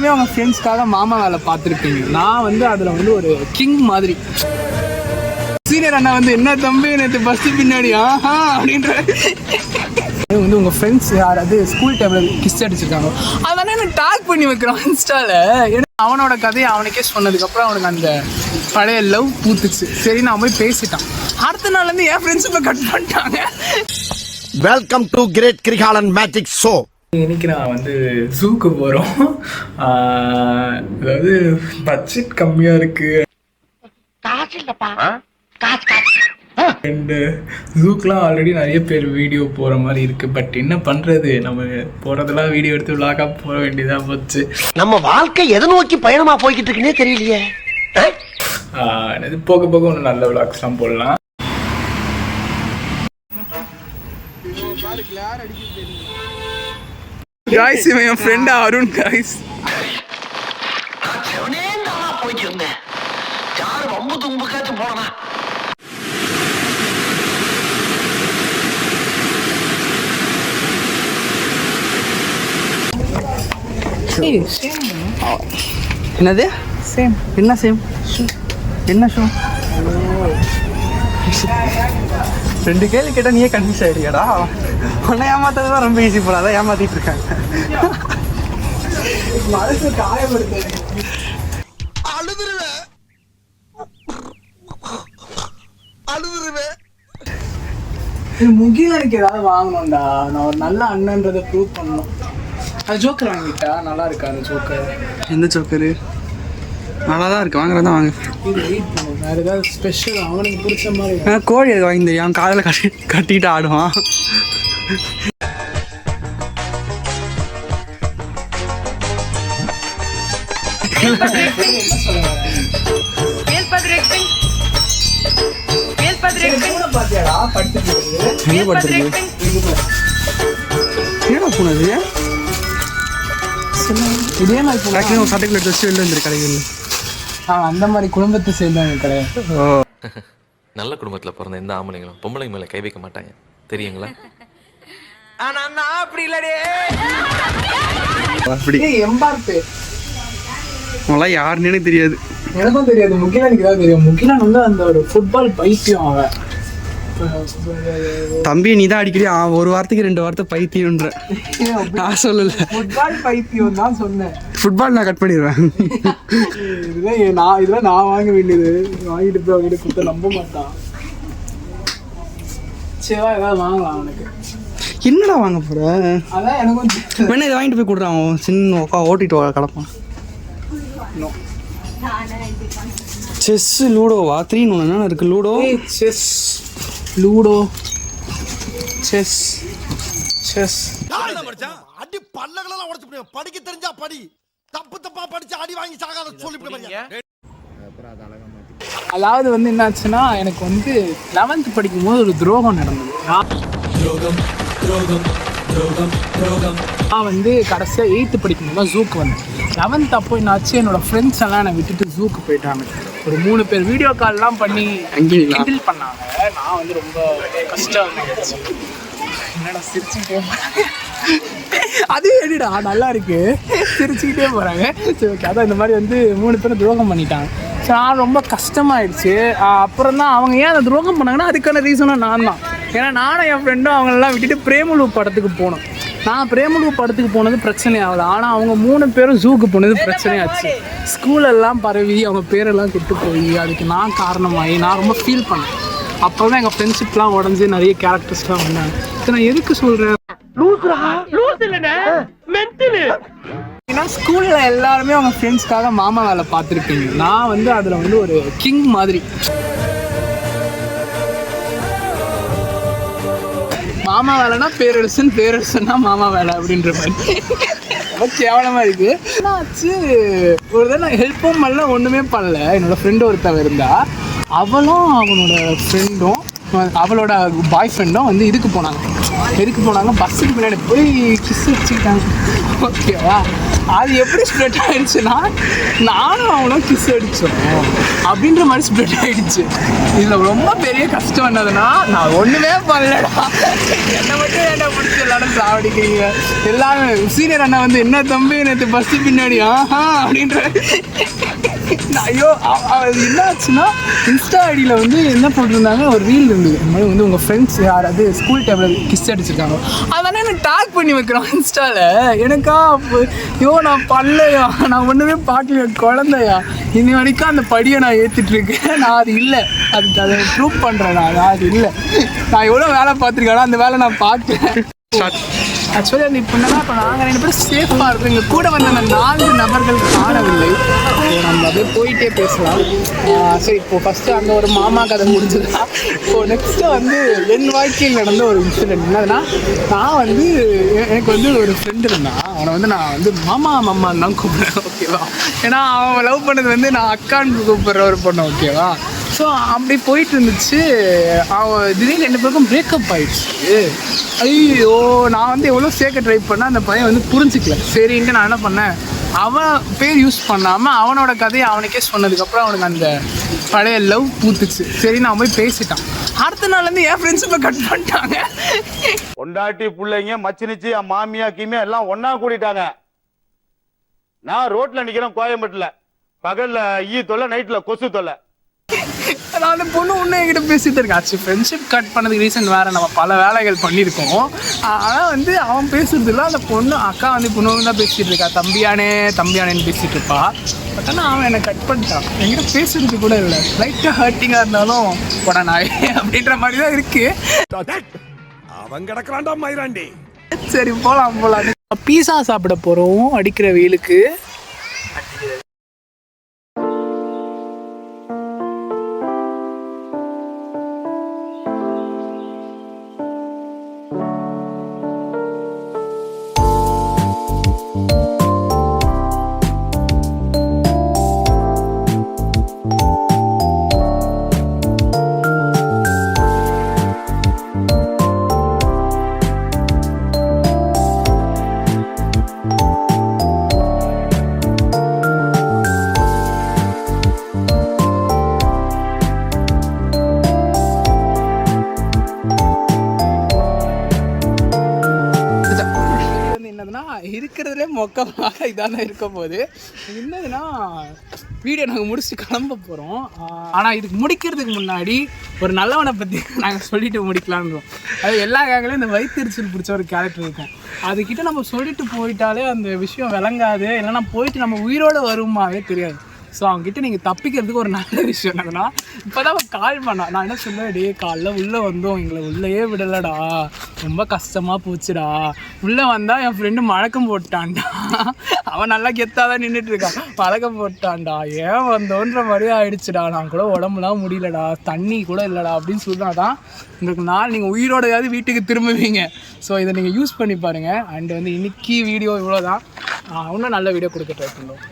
அவங்க ஃப்ரெண்ட்ஸ்க்காக மாமா வேலை பார்த்துருப்பீங்க. நான் வந்து அதில் வந்து ஒரு கிங் மாதிரி. சீனியர் அண்ணா வந்து என்ன தம்பி நேற்று பஸ்ஸு பின்னாடி ஆஹா அப்படின்ற வந்து உங்கள் ஃப்ரெண்ட்ஸ் யாராவது ஸ்கூல் டைமில் கிஸ் அடிச்சிருக்காங்க அதனால என்ன டேக் பண்ணி வைக்கிறான் இன்ஸ்டாவில். ஏன்னா அவனோட கதையை அவனுக்கே சொன்னதுக்கப்புறம் அவனுக்கு அந்த பழைய லவ் பூத்துச்சு. சரி நான் போய் பேசிட்டான். அடுத்த நாள்லேருந்து என் ஃப்ரெண்ட்ஸ் இப்போ கட் பண்ணிட்டாங்க. Welcome to great Kirikalan magic show. இன்னைக்கு நான் வந்து ஜூக்கு போகிறோம். அதாவது பட்ஜெட் கம்மியாக இருக்குது அண்ட் ஜூக்கெலாம் ஆல்ரெடி நிறைய பேர் வீடியோ போகிற மாதிரி இருக்குது. பட் என்ன பண்ணுறது, நம்ம போகிறதெல்லாம் வீடியோ எடுத்து விளாக்காக போக வேண்டியதாக போச்சு. நம்ம வாழ்க்கை எதை நோக்கி பயணமா போய்கிட்டு இருக்குன்னே தெரியலையே. இது போக போக ஒன்று நல்ல விளாக்ஸ்லாம் போடலாம். गाइस இவன் என் ஃப்ரெண்ட் அருண். गाइस என்னது சேம்? என்ன சேம்? என்ன ஷோ? ரெண்டு கேள்வி கேட்டால் நீயே கன்ஃபியூஸ் ஆகிடுறியாடா. உன்னை ஏமாத்தது தான் ரொம்ப ஈஸி போல. அதான் ஏமாத்திட்டு இருக்காங்க. மனசு காயப்படுத்து. முகில எனக்கு ஏதாவது வாங்கணும்டா. நான் ஒரு நல்ல அண்ணன்றதை ப்ரூவ் பண்ணணும். அது ஜோக்கர் வாங்கிட்டா நல்லா இருக்கா? அந்த ஜோக்கர் எந்த ஜோக்கரு? நல்லா தான் இருக்கு, வாங்குறதா வாங்க. வேறு ஏதாவது ஸ்பெஷல் அவனுக்கு பிடிச்ச மாதிரி கோழி எது வாங்கி தெரியும். அவன் காதில் கட்டிட்டு ஆடுவான். என்னடா போனது இதே மாதிரி சட்டைக்குள்ள ட்ரெஸ் வெளில வந்துரு கடைகளில். அந்த மாதிரி குடும்பத்தை சேர்ந்தவங்க கிடையாது. நல்ல குடும்பத்தில் பிறந்த எந்த ஆம்பளைங்களும் பொம்பளைங்க மேலே கை வைக்க மாட்டாங்க தெரியுங்களா? அப்படி இல்லடே. அப்படி எம்பார்பே அவெல்லாம் யாருன்னு எனக்கு தெரியாது. எனக்கும் தெரியாது. முகிலானுக்கு தான் தெரியும். முகிலான் வந்து அந்த ஒரு ஃபுட்பால் பைத்தியம். அவன் தம்பி நீ தான் அடிக்கடி ஒரு வாரத்துக்கு 2 வாரத்தை பைத்தியம்ன்ற. நான் சொல்லல, ஃபுட்பால் பைத்தியம் தான் சொன்னேன். ஃபுட்பால் நான் கட் பண்ணிடுவேன். இதெல்லாம் நான் வாங்க வேண்டியது. வாங்கிட்டு போய் அவங்ககிட்ட கொடுத்த நம்ப மாட்டான். சரிவா ஏதாவது வாங்கலாம் அவனுக்கு. என்னடா வாங்க போற? அதான் எனக்கும் வேணா இதை வாங்கிட்டு போய் கொடுறான். சின்ன ஓட்டிட்டு கிடப்பான். செஸ் லூடோவா? 3 என்ன இருக்கு? Ludo, chess, ludo, chess, chess. அடி பல்லகளெல்லாம் உடைச்சு போடு. படிக்க தெரிஞ்சா படி, தப்பு தப்பா படிச்சு அடி வாங்கி சாகாத சொல்லிவிடுங்க. அதாவது வந்து என்னாச்சுன்னா, எனக்கு வந்து 11th படிக்கும்போது ஒரு துரோகம் நடந்தது. நான் வந்து கடைசியாக 8th படிக்கும்போது தான் ஜூக்கு வந்தேன். 11th அப்போ என்னாச்சு, என்னோடய ஃப்ரெண்ட்ஸ் எல்லாம் என்னை விட்டுட்டு ஜூக்கு போயிட்டாங்க. ஒரு 3 பேர் வீடியோ கால்லாம் பண்ணி ஹேண்டில் பண்ணாங்க. நான் வந்து ரொம்ப கஷ்டம். என்னடா சிரிச்சுக்கிட்டே போகிறாங்க. அது என்னடா நல்லா இருக்கு, சிரிச்சுக்கிட்டே போகிறாங்க. சரி ஓகே. அதான் இந்த மாதிரி வந்து 3 பேரும் துரோகம் பண்ணிட்டாங்க. ஸோ நான் ரொம்ப கஷ்டமாயிடுச்சு. அப்புறம் தான் அவங்க ஏன் அந்த துரோகம் பண்ணாங்கன்னா அதுக்கான ரீசனும் நான் தான். ஏன்னா நானும் என் ஃப்ரெண்டும் அவங்களெல்லாம் விட்டுட்டு பிரேமலு படத்துக்கு போனோம். நான் பிரேமலு படத்துக்கு போனது பிரச்சனை ஆகலை. ஆனால் அவங்க 3 பேரும் ஜூக்கு போனது பிரச்சனையாச்சு. ஸ்கூலெல்லாம் பரவி அவங்க பேரெல்லாம் கெட்டு போய் அதுக்கு நான் காரணமாகி நான் ரொம்ப ஃபீல் பண்ணேன். அப்போ தான் எங்கள் ஃப்ரெண்ட்ஷிப்லாம் உடஞ்சி நிறைய கேரக்டர்ஸ்லாம் வந்தாங்க. நான் எதுக்கு சொல்கிறேன், ஏன்னா ஸ்கூலில் எல்லாருமே அவங்க ஃப்ரெண்ட்ஸ்க்காக மாமா வேலை பார்த்துருப்பீங்க. நான் வந்து அதில் வந்து ஒரு கிங் மாதிரி. மாமா வேலைன்னா பேரரசன், பேரரசன்னா மாமா வேலை அப்படின்ற மாதிரி ரொம்ப கேவலமாக இருக்குது. என்னாச்சு, ஒரு தான் நான் ஹெல்ப்பும் பண்ணல, ஒன்றுமே பண்ணல. என்னோடய ஃப்ரெண்டு ஒருத்தவ இருந்தா, அவளும் அவனோட ஃப்ரெண்டும் அவளோட பாய் ஃப்ரெண்டும் வந்து இதுக்கு போனாங்க. பஸ்ஸுக்கு பின்னாடி போய் கிஸ் வச்சுக்கிட்டாங்க. ஓகேவா? அது எப்படி ஸ்ப்ரெட் ஆயிடுச்சுன்னா நானும் அவனும் கிஸ் அடித்தோம் அப்படின்ற மாதிரி ஸ்ப்ரெட் ஆகிடுச்சு. இதில் ரொம்ப பெரிய கஷ்டம் என்னதுன்னா நான் ஒன்றுமே பண்ணலடா, என்னை மட்டும் என்ன பிடிச்சி எல்லாரும் சாவடிக்கிறீங்க எல்லாரும். சீனியர் அண்ணா வந்து என்ன தம்பி நேற்று பஸ்ஸு பின்னாடி அப்படின்ற. ஐயோ அது என்ன ஆச்சுன்னா இன்ஸ்டா ஐடியில் வந்து என்ன போட்டிருந்தாங்க, ஒரு ரீல் இருந்தது. இந்த மாதிரி வந்து உங்கள் ஃப்ரெண்ட்ஸ் யாராவது ஸ்கூல் டைமில் கிஸ் அடிச்சிருக்காங்க, அதனால எனக்கு டேக் பண்ணி வைக்கிறோம் இன்ஸ்டாவில். எனக்கா ஐயோ நான் பண்ணலையா, நான் ஒன்றுமே பார்க்கலையா, குழந்தையா இன்னி வரைக்கும் அந்த படியை நான் ஏற்றிட்டுருக்கேன். நான் அது இல்லை, அதை ப்ரூவ் பண்ணுறேன். நான் அது இல்லை, நான் எவ்வளோ வேலை பார்த்துருக்கேன், அந்த வேலை நான் பார்த்தேன். ஆக்சுவலி அது இப்போ என்னன்னா, இப்போ நாங்கள் 2 பேரும் சேஃபாக இருக்கோம். எங்கள் கூட வந்த அந்த 4 நபர்கள் காணவில்லை. நம்ம அப்படியே போயிட்டே பேசலாம். சரி, இப்போது ஃபஸ்ட்டு அந்த ஒரு மாமா கதை முடிஞ்சதுன்னா இப்போது நெக்ஸ்ட்டு வந்து என் வாழ்க்கையில் நடந்த ஒரு இன்சிடென்ட் என்னதுன்னா, நான் வந்து எனக்கு வந்து ஒரு ஃப்ரெண்டு இருந்தான். அவனை வந்து நான் வந்து மாமான்னு தான் கூப்பிட்றேன், ஓகேவா? ஏன்னா அவன் லவ் பண்ணது வந்து நான் அக்கான்னு கூப்பிட்ற ஒரு பொண்ணு, ஓகேவா? ஸோ அப்படி போயிட்டு இருந்துச்சு. அவன் திடீர்னு 2 பேருக்கும் பிரேக்கப் ஆகிடுச்சு. ஐயோ, நான் வந்து எவ்வளோ சேர்க்க ட்ரை பண்ணேன், அந்த பையன் வந்து புரிஞ்சிக்கல. சரின்ட்டு நான் என்ன பண்ணேன், அவன் பேர் யூஸ் பண்ணாமல் அவனோட கதையை அவனுக்கே சொன்னதுக்கப்புறம் அவனுக்கு அந்த பழைய லவ் பூத்துச்சு. சரி, நான் போய் பேசிட்டான். அடுத்த நாள்லேருந்து என் ஃப்ரெண்ட்ஸுமே கட் பண்ணிட்டாங்க. பொண்டாட்டி பிள்ளைங்க மச்சினிச்சு மாமியா கீமியா எல்லாம் ஒன்னா கூடிட்டாங்க. நான் ரோட்ல நிக்கிறேன் கோயம்பேட்டில், பகல்ல ஈ தொல்லை, நைட்ல கொசு தொல்லை. நான் அந்த பொண்ணு ஒன்று என்கிட்ட பேசிட்டு இருக்காச்சு. ஃப்ரெண்ட்ஷிப் கட் பண்ணதுக்கு ரீசன் வேறு, நம்ம பல வேலைகள் பண்ணியிருக்கோம். ஆனால் வந்து அவன் பேசுறது இல்லை, அந்த பொண்ணு அக்கா வந்து பொண்ணு தான் பேசிகிட்டு இருக்கா, தம்பியானேன்னு பேசிகிட்டு இருப்பா. பட் ஆனால் அவன் என்னை கட் பண்ணிட்டான், என்கிட்ட பேசுறது கூட இல்லை. லைட்டாக ஹர்ட்டிங்காக இருந்தாலும் போட நாய் அப்படின்ற மாதிரி தான் இருக்குது. அவன் கிடக்குறான்டா மயிராண்டி. சரி, போகலாம். பீஸா சாப்பிட போகிறோம் அடிக்கிற வெயிலுக்கு. இருக்கிறதுலே மொக்கமாக இதான இருக்க போது. என்னதுன்னா, வீடியோ நாங்கள் முடிச்சுட்டு கிளம்ப போகிறோம். ஆனால் இதுக்கு முடிக்கிறதுக்கு முன்னாடி ஒரு நல்லவனை பற்றி நாங்கள் சொல்லிட்டு முடிக்கலான்றோம். அது எல்லா கேங்களையும் இந்த வயிற்றுச்சல் பிடிச்ச ஒரு கேரக்டர் இருக்கும். அதுக்கிட்ட நம்ம சொல்லிட்டு போயிட்டாலே அந்த விஷயம் விளங்காது, இல்லைன்னா போயிட்டு நம்ம உயிரோடு வருமாவே தெரியாது. ஸோ அவங்ககிட்ட நீங்கள் தப்பிக்கிறதுக்கு ஒரு நல்ல விஷயம் என்னதுன்னா, இப்போ தான் அவன் கால் பண்ணான். நான் என்ன சொல்லுவேன், டே காலைல உள்ளே வந்தோம், எங்களை உள்ளேயே விடலடா, ரொம்ப கஷ்டமாக போச்சுடா. உள்ளே வந்தால் என் ஃப்ரெண்டு மழக்கம் போட்டான்டா, அவன் நல்லா கெத்தாக தான் நின்றுட்டு இருக்கான், மழக்கம் போட்டான்டா, ஏன் வந்தோன்ற மாதிரியே ஆயிடுச்சுடா, நான் கூட உடம்புலாம் முடியலடா, தண்ணி கூட இல்லைடா அப்படின்னு சொன்னாதான் உங்களுக்கு நாள் நீங்கள் உயிரோடையாவது வீட்டுக்கு திரும்புவீங்க. ஸோ இதை நீங்கள் யூஸ் பண்ணி பாருங்கள். அண்ட் வந்து இன்றைக்கி வீடியோ இவ்வளோ தான். இன்னும் நல்ல வீடியோ கொடுக்க ட்ரை பண்ணுவோம்.